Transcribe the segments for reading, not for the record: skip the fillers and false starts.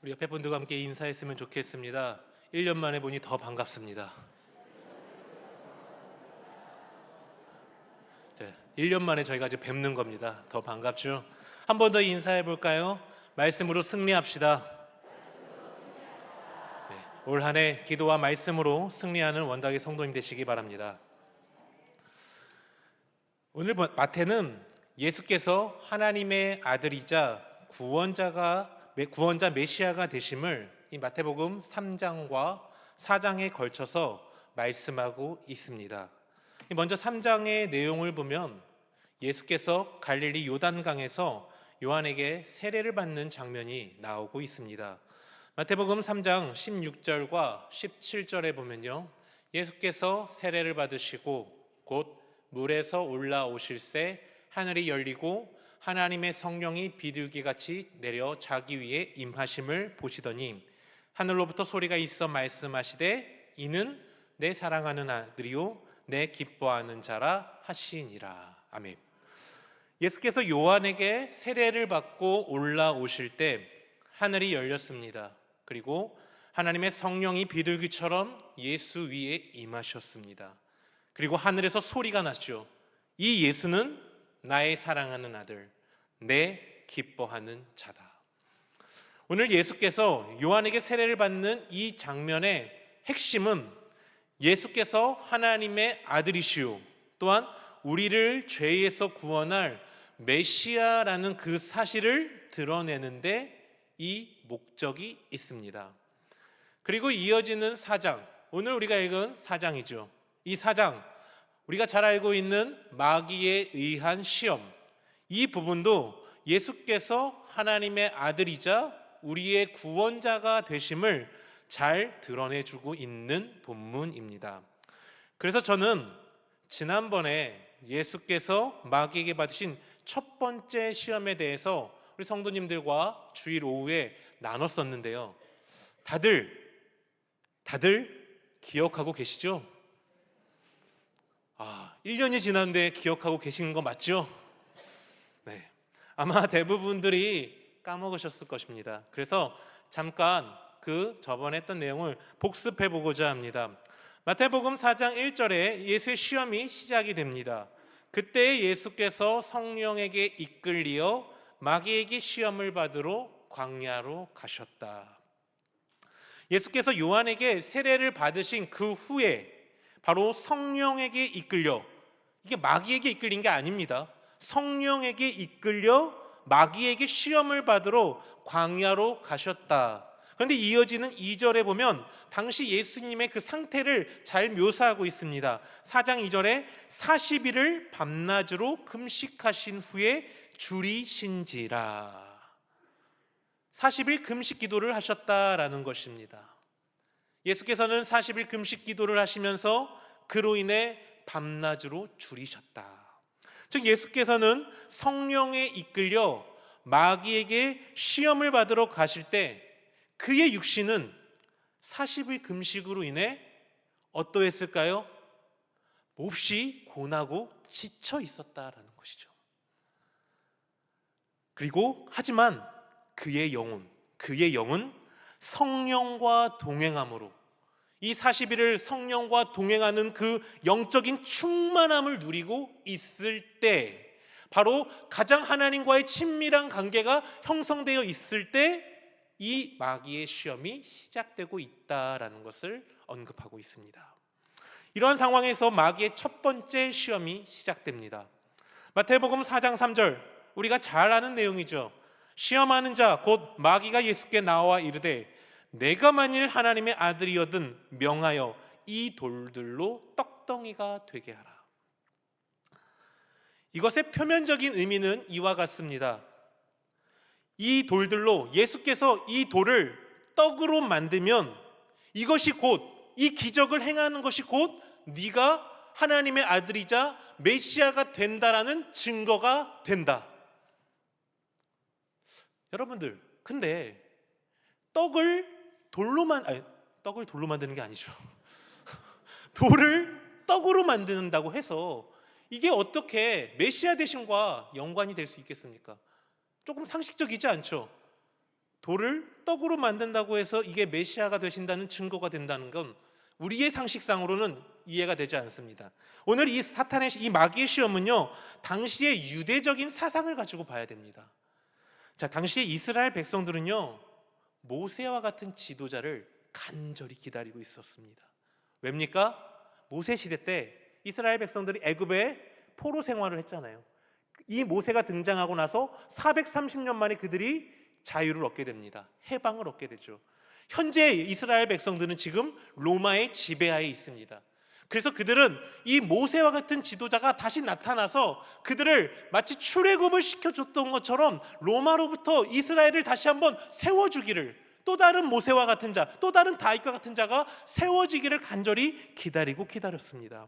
우리 옆에 분들과 함께 인사했으면 좋겠습니다. 1년 만에 보니 더 반갑습니다. 1년 만에 저희가 이제 뵙는 겁니다. 더 반갑죠? 한 번 더 인사해 볼까요? 말씀으로 승리합시다. 네, 올 한 해 기도와 말씀으로 승리하는 원당의 성도님 되시기 바랍니다. 오늘 마태는 예수께서 하나님의 아들이자 구원자 메시아가 되심을 이 마태복음 3장과 4장에 걸쳐서 말씀하고 있습니다. 먼저 3장의 내용을 보면 예수께서 갈릴리 요단강에서 요한에게 세례를 받는 장면이 나오고 있습니다. 마태복음 3장 16절과 17절에 보면요, 예수께서 세례를 받으시고 곧 물에서 올라오실새 하늘이 열리고 하나님의 성령이 비둘기같이 내려 자기 위에 임하심을 보시더니 하늘로부터 소리가 있어 말씀하시되 이는 내 사랑하는 아들이요 내 기뻐하는 자라 하시니라. 아멘. 예수께서 요한에게 세례를 받고 올라오실 때 하늘이 열렸습니다. 그리고 하나님의 성령이 비둘기처럼 예수 위에 임하셨습니다. 그리고 하늘에서 소리가 났죠. 이 예수는 나의 사랑하는 아들, 내 기뻐하는 자다. 오늘 예수께서 요한에게 세례를 받는 이 장면의 핵심은 예수께서 하나님의 아들이시오, 또한 우리를 죄에서 구원할 메시아라는 그 사실을 드러내는데 이 목적이 있습니다. 그리고 이어지는 4장, 오늘 우리가 읽은 4장이죠. 이 4장, 우리가 잘 알고 있는 마귀에 의한 시험, 이 부분도 예수께서 하나님의 아들이자 우리의 구원자가 되심을 잘 드러내주고 있는 본문입니다. 그래서 저는 지난번에 예수께서 마귀에게 받으신 첫 번째 시험에 대해서 우리 성도님들과 주일 오후에 나눴었는데요. 다들 기억하고 계시죠? 1년이 지났는데 기억하고 계시는 거 맞죠? 네, 아마 대부분들이 까먹으셨을 것입니다. 그래서 잠깐 그 저번에 했던 내용을 복습해 보고자 합니다. 마태복음 4장 1절에 예수의 시험이 시작이 됩니다. 그때 예수께서 성령에게 이끌리어 마귀에게 시험을 받으러 광야로 가셨다. 예수께서 요한에게 세례를 받으신 그 후에 바로 성령에게 이끌려, 이게 마귀에게 이끌린 게 아닙니다. 성령에게 이끌려 마귀에게 시험을 받으러 광야로 가셨다. 그런데 이어지는 2절에 보면 당시 예수님의 그 상태를 잘 묘사하고 있습니다. 4장 2절에 40일을 밤낮으로 금식하신 후에 줄이신지라. 40일 금식 기도를 하셨다라는 것입니다. 예수께서는 40일 금식 기도를 하시면서 그로 인해 밤낮으로 줄이셨다. 즉 예수께서는 성령에 이끌려 마귀에게 시험을 받으러 가실 때 그의 육신은 40일 금식으로 인해 어떠했을까요? 몹시 고나고 지쳐 있었다라는 것이죠. 그리고 하지만 그의 영은 성령과 동행함으로 이 40일을 성령과 동행하는 그 영적인 충만함을 누리고 있을 때, 바로 가장 하나님과의 친밀한 관계가 형성되어 있을 때 이 마귀의 시험이 시작되고 있다라는 것을 언급하고 있습니다. 이러한 상황에서 마귀의 첫 번째 시험이 시작됩니다. 마태복음 4장 3절, 우리가 잘 아는 내용이죠. 시험하는 자 곧 마귀가 예수께 나와 이르되 내가 만일 하나님의 아들이거든 명하여 이 돌들로 떡덩이가 되게 하라. 이것의 표면적인 의미는 이와 같습니다. 이 돌들로, 예수께서 이 돌을 떡으로 만들면 이것이 곧, 이 기적을 행하는 것이 곧 네가 하나님의 아들이자 메시아가 된다라는 증거가 된다. 여러분들, 근데 떡을 돌로 만드는 게 아니죠. 돌을 떡으로 만든다고 해서 이게 어떻게 메시아 되심과 연관이 될 수 있겠습니까? 조금 상식적이지 않죠. 돌을 떡으로 만든다고 해서 이게 메시아가 되신다는 증거가 된다는 건 우리의 상식상으로는 이해가 되지 않습니다. 오늘 이 사탄의 이 마귀의 시험은요, 당시의 유대적인 사상을 가지고 봐야 됩니다. 자, 당시의 이스라엘 백성들은요, 모세와 같은 지도자를 간절히 기다리고 있었습니다. 왜입니까? 모세 시대 때 이스라엘 백성들이 애굽에 포로 생활을 했잖아요. 이 모세가 등장하고 나서 430년 만에 그들이 자유를 얻게 됩니다. 해방을 얻게 되죠. 현재 이스라엘 백성들은 지금 로마의 지배하에 있습니다. 그래서 그들은 이 모세와 같은 지도자가 다시 나타나서 그들을 마치 출애굽을 시켜줬던 것처럼 로마로부터 이스라엘을 다시 한번 세워주기를, 또 다른 모세와 같은 자, 또 다른 다윗과 같은 자가 세워지기를 간절히 기다렸습니다.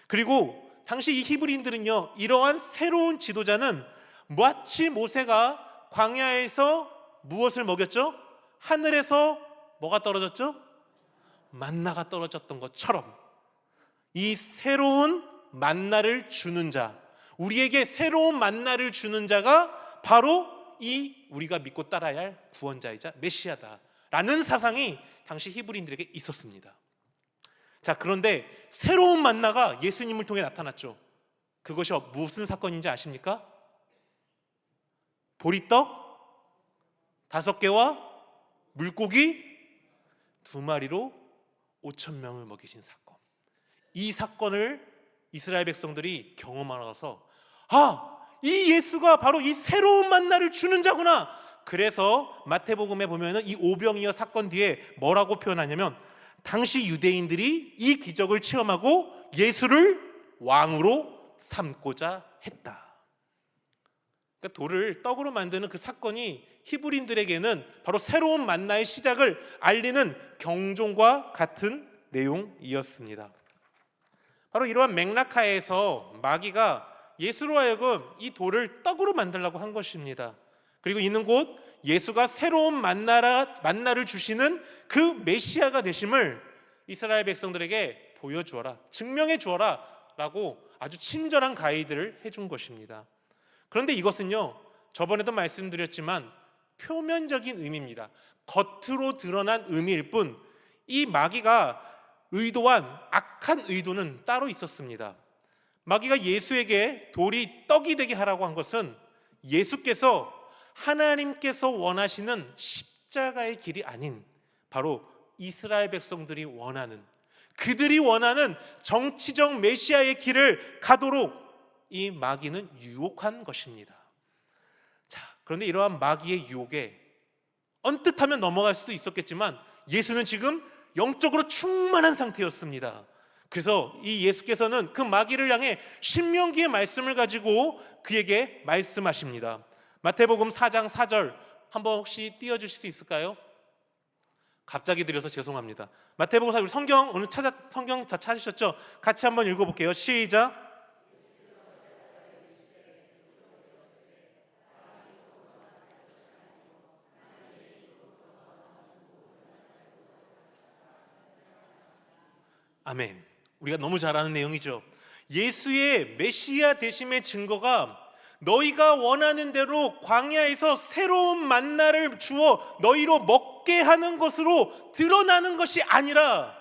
그리고 당시 이 히브리인들은요, 이러한 새로운 지도자는 마치 모세가 광야에서 무엇을 먹였죠? 하늘에서 뭐가 떨어졌죠? 만나가 떨어졌던 것처럼 이 새로운 만나를 주는 자, 우리에게 새로운 만나를 주는 자가 바로 이 우리가 믿고 따라야 할 구원자이자 메시아다라는 사상이 당시 히브리인들에게 있었습니다. 자, 그런데 새로운 만나가 예수님을 통해 나타났죠. 그것이 무슨 사건인지 아십니까? 보리떡 5개와 물고기 2마리로 5,000명을 먹이신 사건. 이 사건을 이스라엘 백성들이 경험하면서 이 예수가 바로 이 새로운 만나를 주는 자구나. 그래서 마태복음에 보면은 이 오병이어 사건 뒤에 뭐라고 표현하냐면, 당시 유대인들이 이 기적을 체험하고 예수를 왕으로 삼고자 했다. 그러니까 돌을 떡으로 만드는 그 사건이 히브리인들에게는 바로 새로운 만나의 시작을 알리는 경종과 같은 내용이었습니다. 바로 이러한 맥락하에서 마귀가 예수로 하여금 이 돌을 떡으로 만들려고 한 것입니다. 그리고 이는 곧 예수가 새로운 만나를 주시는 그 메시아가 되심을 이스라엘 백성들에게 보여주어라, 증명해 주어라 라고 아주 친절한 가이드를 해준 것입니다. 그런데 이것은요, 저번에도 말씀드렸지만 표면적인 의미입니다. 겉으로 드러난 의미일 뿐, 이 마귀가 의도한 악한 의도는 따로 있었습니다. 마귀가 예수에게 돌이 떡이 되게 하라고 한 것은 예수께서 하나님께서 원하시는 십자가의 길이 아닌 바로 이스라엘 백성들이 원하는, 그들이 원하는 정치적 메시아의 길을 가도록 이 마귀는 유혹한 것입니다. 자, 그런데 이러한 마귀의 유혹에 언뜻 하면 넘어갈 수도 있었겠지만 예수는 지금 영적으로 충만한 상태였습니다. 그래서 이 예수께서는 그 마귀를 향해 신명기의 말씀을 가지고 그에게 말씀하십니다. 마태복음 4장 4절 한번 혹시 띄워주실 수 있을까요? 갑자기 드려서 죄송합니다. 마태복음 4절, 성경 오늘 성경 다 찾으셨죠? 같이 한번 읽어볼게요. 시작. 아멘. 우리가 너무 잘 아는 내용이죠. 예수의 메시아 되심의 증거가 너희가 원하는 대로 광야에서 새로운 만나를 주어 너희로 먹게 하는 것으로 드러나는 것이 아니라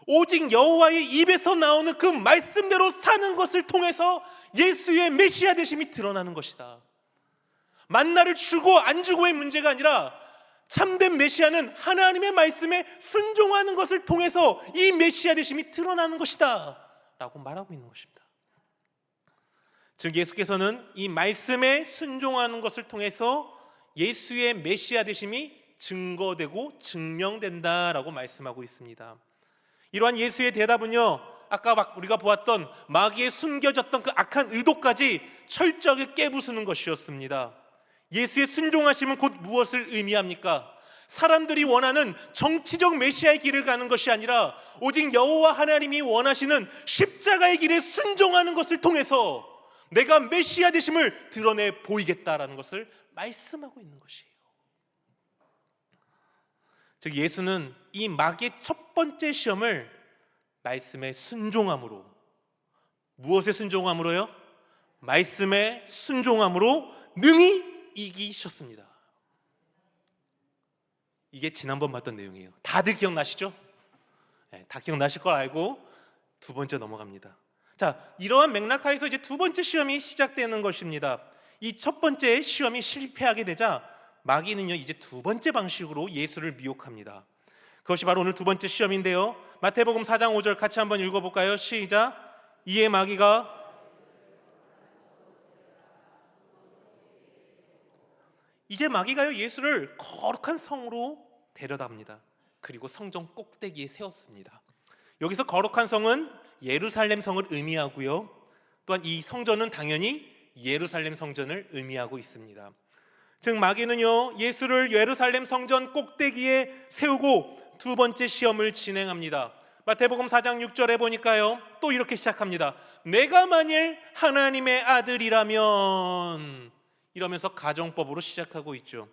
오직 여호와의 입에서 나오는 그 말씀대로 사는 것을 통해서 예수의 메시아 되심이 드러나는 것이다. 만나를 주고 안 주고의 문제가 아니라 참된 메시아는 하나님의 말씀에 순종하는 것을 통해서 이 메시아 되심이 드러나는 것이다 라고 말하고 있는 것입니다. 즉 예수께서는 이 말씀에 순종하는 것을 통해서 예수의 메시아 되심이 증거되고 증명된다라고 말씀하고 있습니다. 이러한 예수의 대답은요, 아까 우리가 보았던 마귀에 숨겨졌던 그 악한 의도까지 철저하게 깨부수는 것이었습니다. 예수의 순종하심은 곧 무엇을 의미합니까? 사람들이 원하는 정치적 메시아의 길을 가는 것이 아니라 오직 여호와 하나님이 원하시는 십자가의 길에 순종하는 것을 통해서 내가 메시아 되심을 드러내 보이겠다라는 것을 말씀하고 있는 것이에요. 즉 예수는 이 마귀의 첫 번째 시험을 말씀에 순종함으로, 무엇에 순종함으로요? 말씀에 순종함으로 능히 이기셨습니다. 이게 지난번 봤던 내용이에요. 다들 기억나시죠? 네, 다 기억나실 걸 알고 두 번째 넘어갑니다. 자, 이러한 맥락 하에서 이제 두 번째 시험이 시작되는 것입니다. 이 첫 번째 시험이 실패하게 되자 마귀는요 이제 두 번째 방식으로 예수를 미혹합니다. 그것이 바로 오늘 두 번째 시험인데요. 마태복음 4장 5절 같이 한번 읽어볼까요? 시작. 이에 마귀가 이제 마귀가요 예수를 거룩한 성으로 데려답니다. 그리고 성전 꼭대기에 세웠습니다. 여기서 거룩한 성은 예루살렘 성을 의미하고요. 또한 이 성전은 당연히 예루살렘 성전을 의미하고 있습니다. 즉 마귀는요 예수를 예루살렘 성전 꼭대기에 세우고 두 번째 시험을 진행합니다. 마태복음 4장 6절에 보니까요 또 이렇게 시작합니다. 내가 만일 하나님의 아들이라면, 이러면서 가정법으로 시작하고 있죠.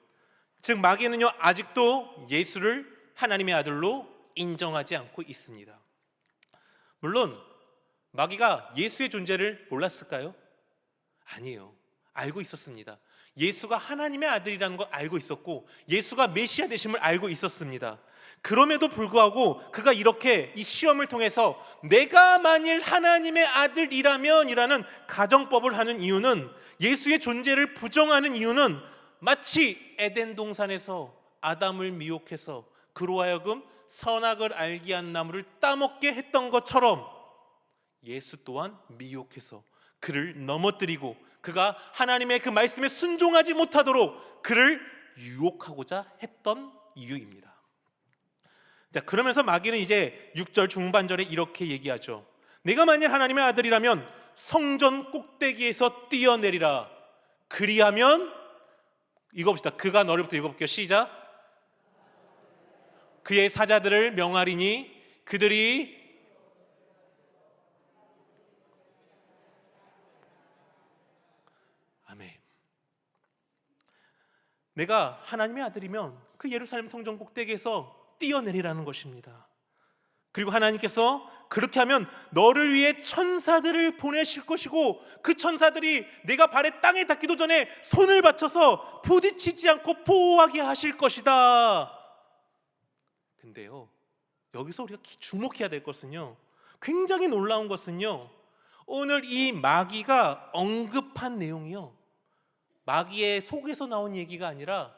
즉 마귀는요 아직도 예수를 하나님의 아들로 인정하지 않고 있습니다. 물론 마귀가 예수의 존재를 몰랐을까요? 아니에요. 알고 있었습니다. 예수가 하나님의 아들이라는 걸 알고 있었고 예수가 메시아 되심을 알고 있었습니다. 그럼에도 불구하고 그가 이렇게 이 시험을 통해서 내가 만일 하나님의 아들이라면 이라는 가정법을 하는 이유는, 예수의 존재를 부정하는 이유는 마치 에덴 동산에서 아담을 미혹해서 그로 하여금 선악을 알게 한 나무를 따먹게 했던 것처럼 예수 또한 미혹해서 그를 넘어뜨리고 그가 하나님의 그 말씀에 순종하지 못하도록 그를 유혹하고자 했던 이유입니다. 자, 그러면서 마귀는 이제 6절 중반절에 이렇게 얘기하죠. 내가 만일 하나님의 아들이라면 성전 꼭대기에서 뛰어내리라. 그리하면, 읽어봅시다. 그가 너를부터 읽어볼게요. 시작. 그의 사자들을 명하리니 그들이 아멘. 내가 하나님의 아들이면 그 예루살렘 성전 꼭대기에서 뛰어내리라는 것입니다. 그리고 하나님께서 그렇게 하면 너를 위해 천사들을 보내실 것이고 그 천사들이 내가 발에 땅에 닿기도 전에 손을 받쳐서 부딪히지 않고 보호하게 하실 것이다. 근데요 여기서 우리가 주목해야 될 것은요, 굉장히 놀라운 것은요, 오늘 이 마귀가 언급한 내용이요 마귀의 속에서 나온 얘기가 아니라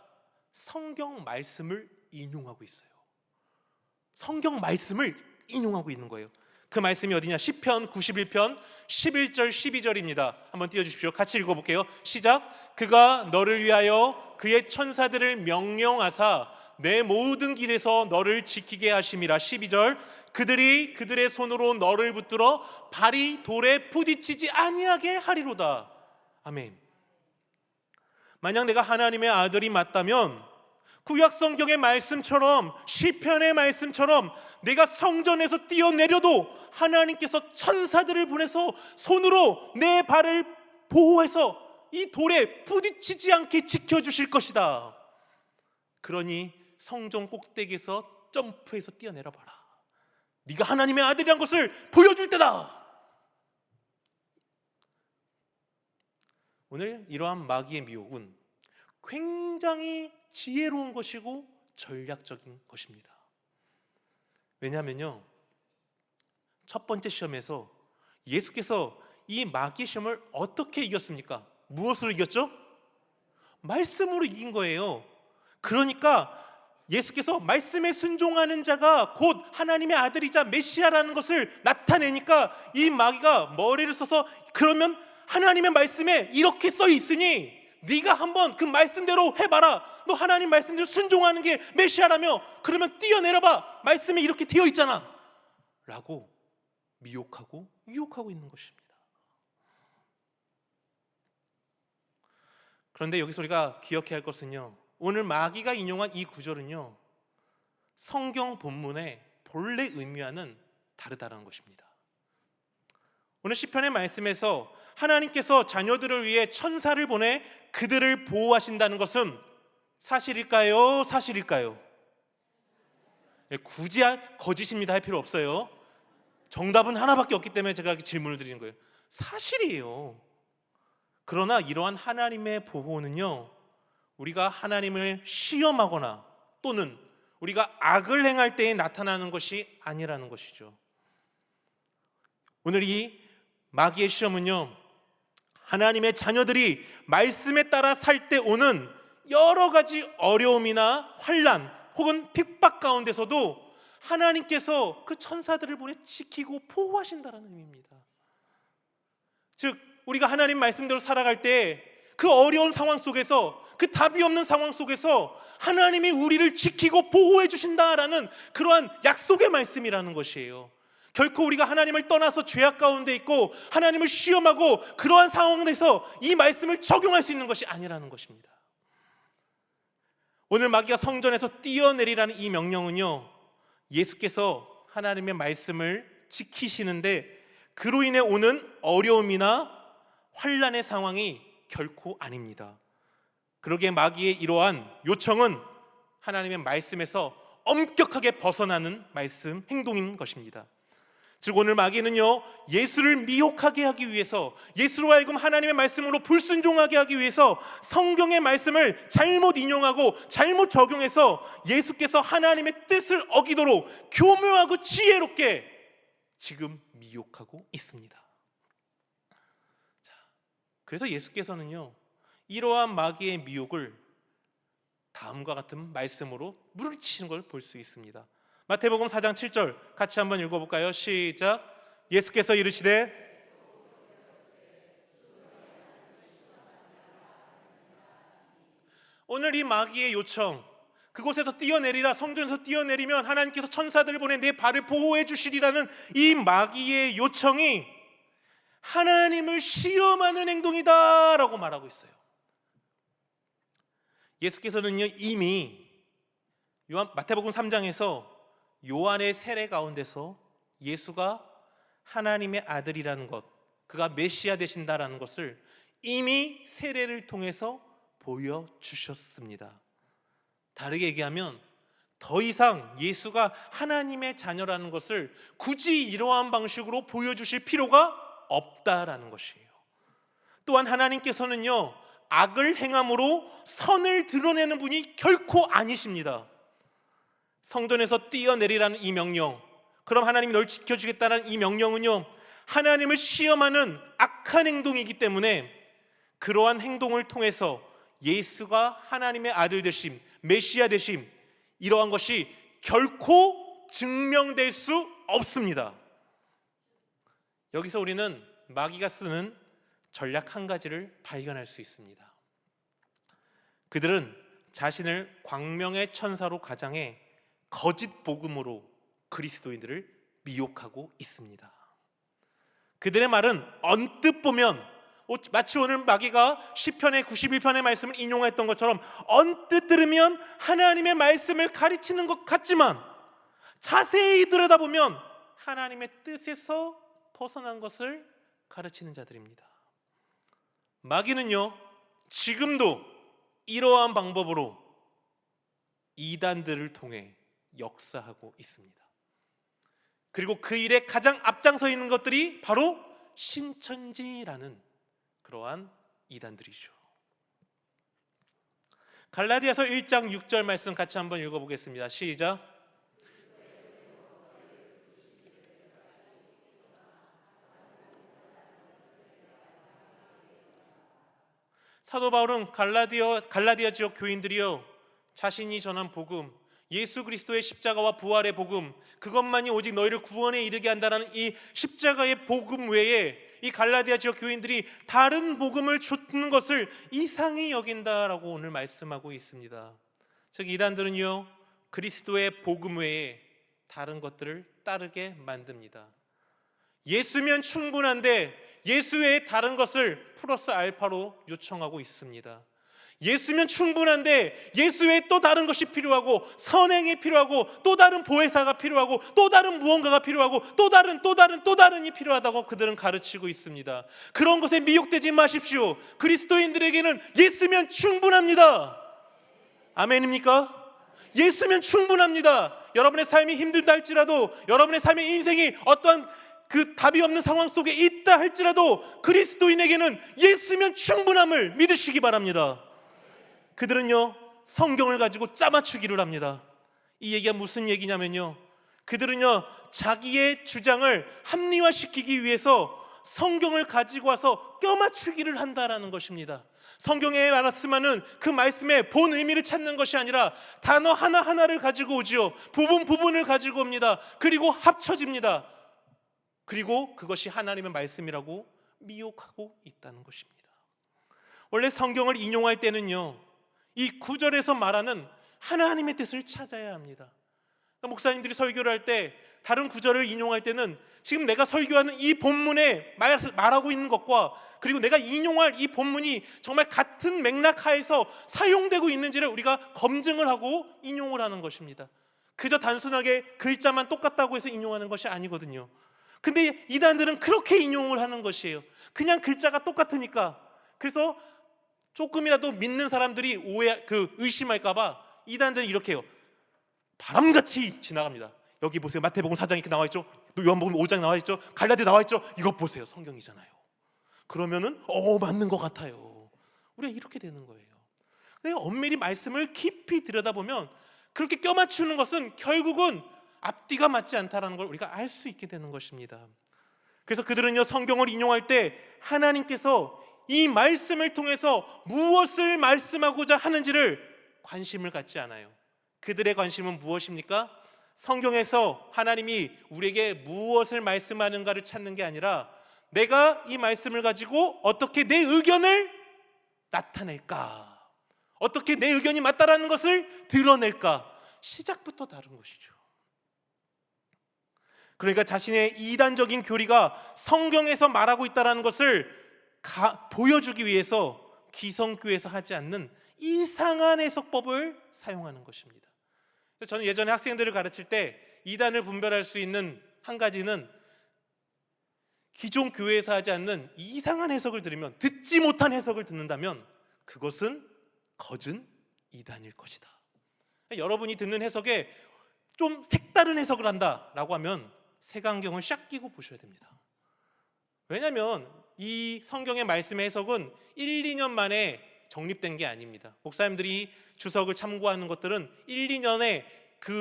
성경 말씀을 인용하고 있어요. 성경 말씀을 인용하고 있는 거예요. 그 말씀이 어디냐? 시편 91편 11절 12절입니다. 한번 띄워주십시오. 같이 읽어볼게요. 시작. 그가 너를 위하여 그의 천사들을 명령하사 내 모든 길에서 너를 지키게 하심이라. 12절. 그들이 그들의 손으로 너를 붙들어 발이 돌에 부딪히지 아니하게 하리로다. 아멘. 만약 내가 하나님의 아들이 맞다면 구약 성경의 말씀처럼, 시편의 말씀처럼 내가 성전에서 뛰어내려도 하나님께서 천사들을 보내서 손으로 내 발을 보호해서 이 돌에 부딪히지 않게 지켜주실 것이다. 그러니 성전 꼭대기에서 점프해서 뛰어내려 봐라. 네가 하나님의 아들이란 것을 보여줄 때다. 오늘 이러한 마귀의 미혹은 굉장히 지혜로운 것이고 전략적인 것입니다. 왜냐하면요 첫 번째 시험에서 예수께서 이 마귀의 시험을 어떻게 이겼습니까? 무엇으로 이겼죠? 말씀으로 이긴 거예요. 그러니까 예수께서 말씀에 순종하는 자가 곧 하나님의 아들이자 메시아라는 것을 나타내니까 이 마귀가 머리를 써서 그러면 하나님의 말씀에 이렇게 써 있으니 네가 한번 그 말씀대로 해봐라. 너 하나님 말씀대로 순종하는 게 메시아라며 그러면 뛰어내려봐. 말씀에 이렇게 되어 있잖아 라고 미혹하고 유혹하고 있는 것입니다. 그런데 여기서 우리가 기억해야 할 것은요, 오늘 마귀가 인용한 이 구절은요 성경 본문의 본래 의미와는 다르다는 것입니다. 오늘 시편의 말씀에서 하나님께서 자녀들을 위해 천사를 보내 그들을 보호하신다는 것은 사실일까요? 사실일까요? 굳이 거짓입니다 할 필요 없어요. 정답은 하나밖에 없기 때문에 제가 질문을 드리는 거예요. 사실이에요. 그러나 이러한 하나님의 보호는요 우리가 하나님을 시험하거나 또는 우리가 악을 행할 때에 나타나는 것이 아니라는 것이죠. 오늘 이 마귀의 시험은요, 하나님의 자녀들이 말씀에 따라 살 때 오는 여러 가지 어려움이나 환난 혹은 핍박 가운데서도 하나님께서 그 천사들을 보내 지키고 보호하신다는 의미입니다. 즉 우리가 하나님 말씀대로 살아갈 때 그 어려운 상황 속에서, 그 답이 없는 상황 속에서 하나님이 우리를 지키고 보호해 주신다라는 그러한 약속의 말씀이라는 것이에요. 결코 우리가 하나님을 떠나서 죄악 가운데 있고 하나님을 시험하고 그러한 상황에서 이 말씀을 적용할 수 있는 것이 아니라는 것입니다. 오늘 마귀가 성전에서 뛰어내리라는 이 명령은요, 예수께서 하나님의 말씀을 지키시는데 그로 인해 오는 어려움이나 환난의 상황이 결코 아닙니다. 그러기에 마귀의 이러한 요청은 하나님의 말씀에서 엄격하게 벗어나는 말씀, 행동인 것입니다. 즉 오늘 마귀는요, 예수를 미혹하게 하기 위해서, 예수로 하여금 하나님의 말씀으로 불순종하게 하기 위해서 성경의 말씀을 잘못 인용하고 잘못 적용해서 예수께서 하나님의 뜻을 어기도록 교묘하고 지혜롭게 지금 미혹하고 있습니다. 자, 그래서 예수께서는요, 이러한 마귀의 미혹을 다음과 같은 말씀으로 물리치시는 걸 볼 수 있습니다. 마태복음 4장 7절 같이 한번 읽어볼까요? 시작. 예수께서 이르시되 오늘 이 마귀의 요청, 그곳에서 뛰어내리라, 성전에서 뛰어내리면 하나님께서 천사들을 보내 내 발을 보호해 주시리라는 이 마귀의 요청이 하나님을 시험하는 행동이다라고 말하고 있어요. 예수께서는요, 이미 마태복음 3장에서 요한의 세례 가운데서 예수가 하나님의 아들이라는 것, 그가 메시아 되신다라는 것을 이미 세례를 통해서 보여주셨습니다. 다르게 얘기하면 더 이상 예수가 하나님의 자녀라는 것을 굳이 이러한 방식으로 보여주실 필요가 없다라는 것이에요. 또한 하나님께서는요, 악을 행함으로 선을 드러내는 분이 결코 아니십니다. 성전에서 뛰어내리라는 이 명령, 그럼 하나님이 널 지켜주겠다는 이 명령은요, 하나님을 시험하는 악한 행동이기 때문에 그러한 행동을 통해서 예수가 하나님의 아들 되심, 메시아 되심, 이러한 것이 결코 증명될 수 없습니다. 여기서 우리는 마귀가 쓰는 전략 한 가지를 발견할 수 있습니다. 그들은 자신을 광명의 천사로 가장해 거짓 복음으로 그리스도인들을 미혹하고 있습니다. 그들의 말은 언뜻 보면 마치 오늘 마귀가 시편의 91편의 말씀을 인용했던 것처럼 언뜻 들으면 하나님의 말씀을 가르치는 것 같지만 자세히 들여다보면 하나님의 뜻에서 벗어난 것을 가르치는 자들입니다. 마귀는요, 지금도 이러한 방법으로 이단들을 통해 역사하고 있습니다. 그리고 그 일에 가장 앞장서 있는 것들이 바로 신천지라는 그러한 이단들이죠. 갈라디아서 1장 6절 말씀 같이 한번 읽어보겠습니다. 시작. 사도 바울은 갈라디아 지역 교인들이요, 자신이 전한 복음, 예수 그리스도의 십자가와 부활의 복음, 그것만이 오직 너희를 구원에 이르게 한다는 이 십자가의 복음 외에 이 갈라디아 지역 교인들이 다른 복음을 줬는 것을 이상히 여긴다라고 오늘 말씀하고 있습니다. 즉 이단들은요, 그리스도의 복음 외에 다른 것들을 따르게 만듭니다. 예수면 충분한데 예수 외에 다른 것을 플러스 알파로 요청하고 있습니다. 예수면 충분한데 예수 외에 또 다른 것이 필요하고, 선행이 필요하고, 또 다른 보혜사가 필요하고, 또 다른 무언가가 필요하고, 또 다른이 필요하다고 그들은 가르치고 있습니다. 그런 것에 미혹되지 마십시오. 그리스도인들에게는 예수면 충분합니다. 아멘입니까? 예수면 충분합니다. 여러분의 삶이 힘들다 할지라도, 여러분의 삶의 인생이 어떠한 그 답이 없는 상황 속에 있다 할지라도 그리스도인에게는 예수면 충분함을 믿으시기 바랍니다. 그들은요, 성경을 가지고 짜맞추기를 합니다. 이 얘기가 무슨 얘기냐면요, 그들은요 자기의 주장을 합리화시키기 위해서 성경을 가지고 와서 껴맞추기를 한다라는 것입니다. 성경에 말씀하는 그 말씀의 본 의미를 찾는 것이 아니라 단어 하나하나를 가지고 오지요. 부분을 가지고 옵니다. 그리고 합쳐집니다. 그리고 그것이 하나님의 말씀이라고 미혹하고 있다는 것입니다. 원래 성경을 인용할 때는요, 이 구절에서 말하는 하나님의 뜻을 찾아야 합니다. 목사님들이 설교를 할 때 다른 구절을 인용할 때는 지금 내가 설교하는 이 본문에 말하고 있는 것과 그리고 내가 인용할 이 본문이 정말 같은 맥락 하에서 사용되고 있는지를 우리가 검증을 하고 인용을 하는 것입니다. 그저 단순하게 글자만 똑같다고 해서 인용하는 것이 아니거든요. 근데 이단들은 그렇게 인용을 하는 것이에요. 그냥 글자가 똑같으니까. 그래서 조금이라도 믿는 사람들이 의심할까 봐 이단들은 이렇게 해요. 바람같이 지나갑니다. 여기 보세요. 마태복음 4장 이렇게 나와 있죠. 요한복음 5장 나와 있죠. 갈라디아 나와 있죠. 이것 보세요. 성경이잖아요. 그러면은 맞는 것 같아요. 우리가 이렇게 되는 거예요. 근데 엄밀히 말씀을 깊이 들여다보면 그렇게 껴맞추는 것은 결국은 앞뒤가 맞지 않다라는 걸 우리가 알 수 있게 되는 것입니다. 그래서 그들은요 성경을 인용할 때 하나님께서 이 말씀을 통해서 무엇을 말씀하고자 하는지를 관심을 갖지 않아요. 그들의 관심은 무엇입니까? 성경에서 하나님이 우리에게 무엇을 말씀하는가를 찾는 게 아니라 내가 이 말씀을 가지고 어떻게 내 의견을 나타낼까, 어떻게 내 의견이 맞다라는 것을 드러낼까, 시작부터 다른 것이죠. 그러니까 자신의 이단적인 교리가 성경에서 말하고 있다는 것을 보여주기 위해서 기성교에서 하지 않는 이상한 해석법을 사용하는 것입니다. 그래서 저는 예전에 학생들을 가르칠 때 이단을 분별할 수 있는 한 가지는 기존 교회에서 하지 않는 이상한 해석을 들으면, 듣지 못한 해석을 듣는다면 그것은 거짓 이단일 것이다. 여러분이 듣는 해석에 좀 색다른 해석을 한다라고 하면 색안경을 샥 끼고 보셔야 됩니다. 왜냐하면 이 성경의 말씀의 해석은 1, 2년 만에 정립된 게 아닙니다. 목사님들이 주석을 참고하는 것들은 1, 2년에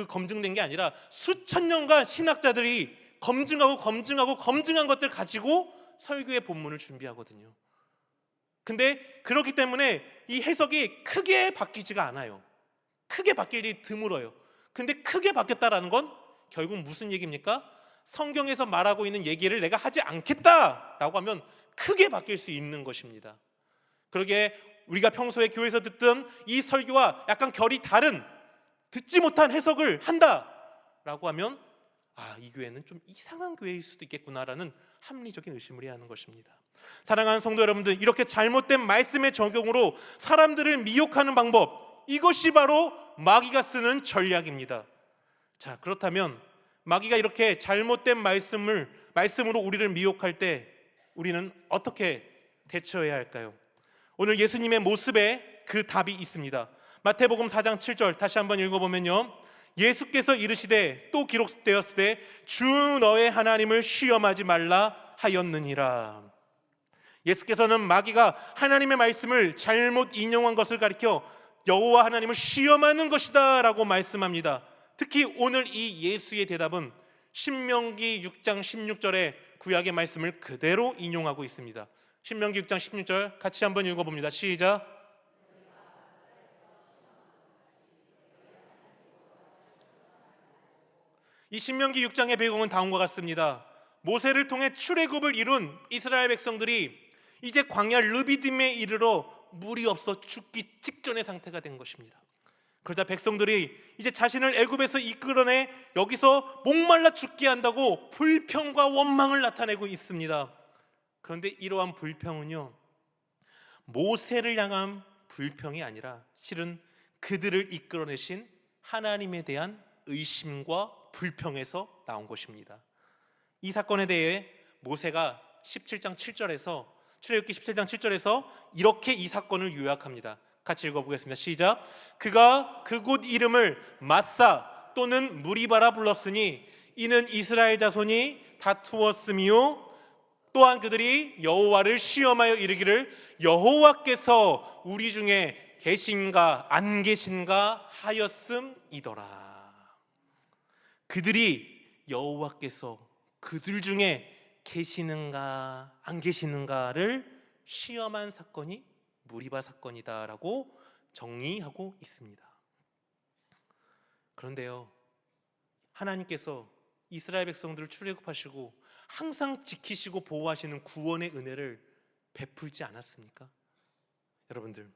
검증된 게 아니라 수천 년간 신학자들이 검증한 것들 가지고 설교의 본문을 준비하거든요. 근데 그렇기 때문에 이 해석이 크게 바뀌지가 않아요. 크게 바뀔 일이 드물어요. 근데 크게 바뀌었다라는 건 결국 무슨 얘기입니까? 성경에서 말하고 있는 얘기를 내가 하지 않겠다라고 하면 크게 바뀔 수 있는 것입니다. 그러게 우리가 평소에 교회에서 듣던 이 설교와 약간 결이 다른, 듣지 못한 해석을 한다라고 하면 이 교회는 좀 이상한 교회일 수도 있겠구나라는 합리적인 의심을 해야 하는 것입니다. 사랑하는 성도 여러분들, 이렇게 잘못된 말씀의 적용으로 사람들을 미혹하는 방법, 이것이 바로 마귀가 쓰는 전략입니다. 자, 그렇다면 마귀가 이렇게 잘못된 말씀으로 우리를 미혹할 때 우리는 어떻게 대처해야 할까요? 오늘 예수님의 모습에 그 답이 있습니다. 마태복음 4장 7절 다시 한번 읽어보면요, 예수께서 이르시되 또 기록되었으되 주 너의 하나님을 시험하지 말라 하였느니라. 예수께서는 마귀가 하나님의 말씀을 잘못 인용한 것을 가리켜 여호와 하나님을 시험하는 것이다 라고 말씀합니다. 특히 오늘 이 예수의 대답은 신명기 6장 16절의 구약의 말씀을 그대로 인용하고 있습니다. 신명기 6장 16절 같이 한번 읽어봅니다. 시작. 이 신명기 6장의 배경은 다음과 같습니다. 모세를 통해 출애굽을 이룬 이스라엘 백성들이 이제 광야 르비딤에 이르러 물이 없어 죽기 직전의 상태가 된 것입니다. 그러자 백성들이 이제 자신을 애굽에서 이끌어내 여기서 목말라 죽게 한다고 불평과 원망을 나타내고 있습니다. 그런데 이러한 불평은요, 모세를 향한 불평이 아니라 실은 그들을 이끌어내신 하나님에 대한 의심과 불평에서 나온 것입니다. 이 사건에 대해 모세가 17장 7절에서 출애굽기 17장 7절에서 이렇게 이 사건을 요약합니다. 같이 읽어보겠습니다. 시작. 그가 그곳 이름을 마사 또는 무리바라 불렀으니 이는 이스라엘 자손이 다투었으며 또한 그들이 여호와를 시험하여 이르기를 여호와께서 우리 중에 계신가 안 계신가 하였음이더라. 그들이 여호와께서 그들 중에 계시는가 안 계시는가를 시험한 사건이 무리바 사건이다라고 정의하고 있습니다. 그런데요, 하나님께서 이스라엘 백성들을 출애굽하시고 항상 지키시고 보호하시는 구원의 은혜를 베풀지 않았습니까? 여러분들,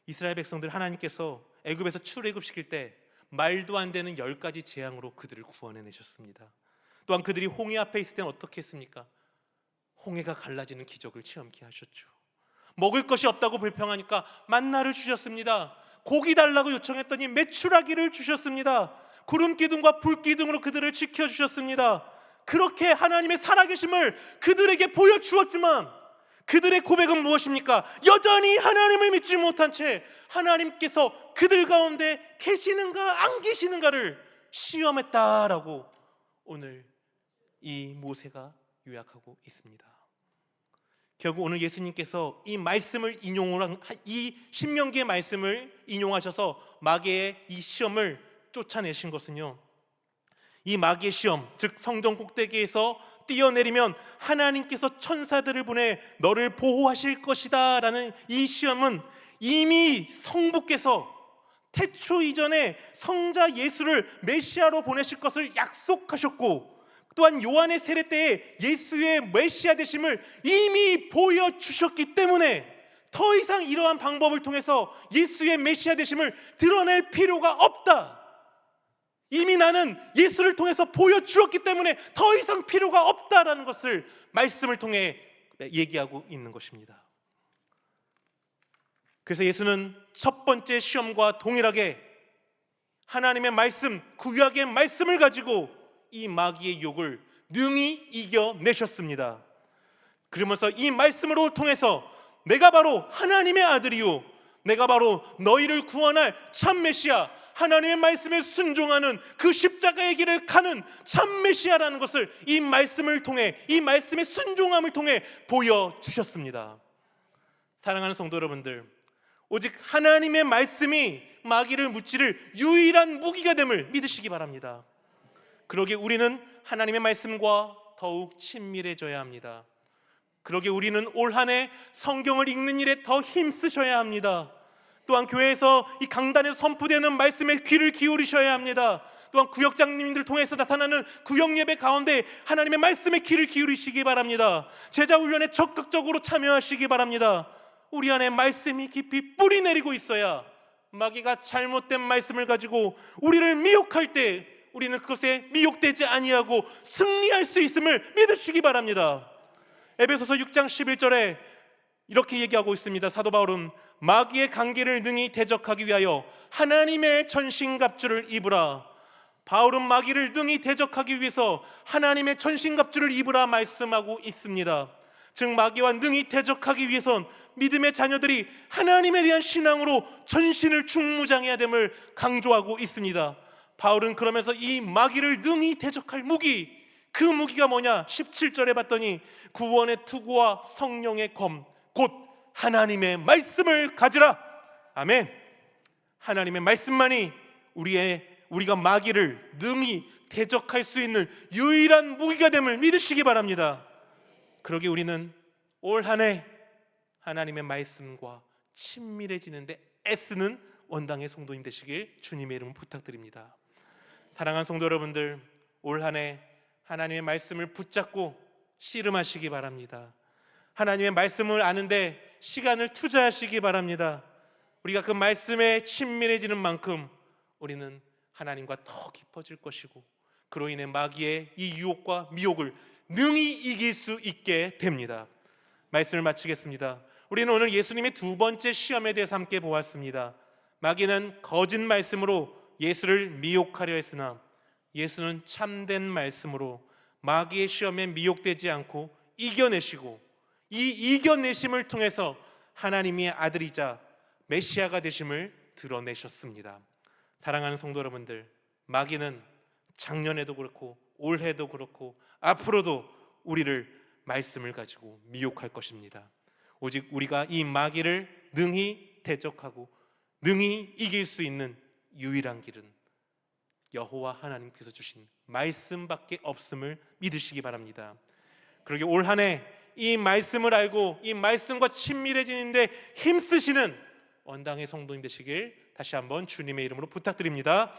이스라엘 백성들 하나님께서 애굽에서 출애굽시킬 때 말도 안 되는 10가지 재앙으로 그들을 구원해내셨습니다. 또한 그들이 홍해 앞에 있을 때는 어떻게 했습니까? 홍해가 갈라지는 기적을 체험케 하셨죠. 먹을 것이 없다고 불평하니까 만나를 주셨습니다. 고기 달라고 요청했더니 메추라기를 주셨습니다. 구름 기둥과 불 기둥으로 그들을 지켜주셨습니다. 그렇게 하나님의 살아계심을 그들에게 보여주었지만 그들의 고백은 무엇입니까? 여전히 하나님을 믿지 못한 채 하나님께서 그들 가운데 계시는가 안 계시는가를 시험했다라고 오늘 이 모세가 요약하고 있습니다. 결국 오늘 예수님께서 이 말씀을 이 신명기의 말씀을 인용하셔서 마귀의 이 시험을 쫓아내신 것은요, 이 마귀의 시험, 즉 성전 꼭대기에서 뛰어내리면 하나님께서 천사들을 보내 너를 보호하실 것이다 라는 이 시험은 이미 성부께서 태초 이전에 성자 예수를 메시아로 보내실 것을 약속하셨고, 또한 요한의 세례 때에 예수의 메시아 되심을 이미 보여주셨기 때문에 더 이상 이러한 방법을 통해서 예수의 메시아 되심을 드러낼 필요가 없다. 이미 나는 예수를 통해서 보여주었기 때문에 더 이상 필요가 없다라는 것을 말씀을 통해 얘기하고 있는 것입니다. 그래서 예수는 첫 번째 시험과 동일하게 하나님의 말씀, 구약의 말씀을 가지고 이 마귀의 유혹을 능히 이겨내셨습니다. 그러면서 이 말씀으로 통해서 내가 바로 하나님의 아들이요, 내가 바로 너희를 구원할 참 메시아, 하나님의 말씀에 순종하는 그 십자가의 길을 가는 참 메시아라는 것을 이 말씀을 통해, 이 말씀의 순종함을 통해 보여주셨습니다. 사랑하는 성도 여러분들, 오직 하나님의 말씀이 마귀를 무찌를 유일한 무기가 됨을 믿으시기 바랍니다. 그러기에 우리는 하나님의 말씀과 더욱 친밀해져야 합니다. 그러기에 우리는 올 한 해 성경을 읽는 일에 더 힘쓰셔야 합니다. 또한 교회에서 이 강단에서 선포되는 말씀에 귀를 기울이셔야 합니다. 또한 구역장님들 통해서 나타나는 구역예배 가운데 하나님의 말씀에 귀를 기울이시기 바랍니다. 제자훈련에 적극적으로 참여하시기 바랍니다. 우리 안에 말씀이 깊이 뿌리 내리고 있어야 마귀가 잘못된 말씀을 가지고 우리를 미혹할 때 우리는 그것에 미혹되지 아니하고 승리할 수 있음을 믿으시기 바랍니다. 에베소서 6장 11절에 이렇게 얘기하고 있습니다. 사도 바울은 마귀의 관계를 능히 대적하기 위하여 하나님의 전신갑주를 입으라. 바울은 마귀를 능히 대적하기 위해서 하나님의 전신갑주를 입으라 말씀하고 있습니다. 즉 마귀와 능히 대적하기 위해선 믿음의 자녀들이 하나님에 대한 신앙으로 전신을 중무장해야 됨을 강조하고 있습니다. 바울은 그러면서 이 마귀를 능히 대적할 무기, 그 무기가 뭐냐? 17절에 봤더니 구원의 투구와 성령의 검, 곧 하나님의 말씀을 가지라. 아멘. 하나님의 말씀만이 우리가 마귀를 능히 대적할 수 있는 유일한 무기가 됨을 믿으시기 바랍니다. 그러기 우리는 올 한 해 하나님의 말씀과 친밀해지는데 애쓰는 원당의 성도님 되시길 주님의 이름으로 부탁드립니다. 사랑하는 성도 여러분들, 올 한 해 하나님의 말씀을 붙잡고 씨름하시기 바랍니다. 하나님의 말씀을 아는데 시간을 투자하시기 바랍니다. 우리가 그 말씀에 친밀해지는 만큼 우리는 하나님과 더 깊어질 것이고, 그로 인해 마귀의 이 유혹과 미혹을 능히 이길 수 있게 됩니다. 말씀을 마치겠습니다. 우리는 오늘 예수님의 두 번째 시험에 대해서 함께 보았습니다. 마귀는 거짓 말씀으로 예수를 미혹하려 했으나 예수는 참된 말씀으로 마귀의 시험에 미혹되지 않고 이겨내시고, 이 이겨내심을 통해서 하나님의 아들이자 메시아가 되심을 드러내셨습니다. 사랑하는 성도 여러분들, 마귀는 작년에도 그렇고 올해도 그렇고 앞으로도 우리를 말씀을 가지고 미혹할 것입니다. 오직 우리가 이 마귀를 능히 대적하고 능히 이길 수 있는 유일한 길은 여호와 하나님께서 주신 말씀밖에 없음을 믿으시기 바랍니다. 그러게 올 한 해 이 말씀을 알고 이 말씀과 친밀해지는데 힘쓰시는 원당의 성도님 되시길 다시 한번 주님의 이름으로 부탁드립니다.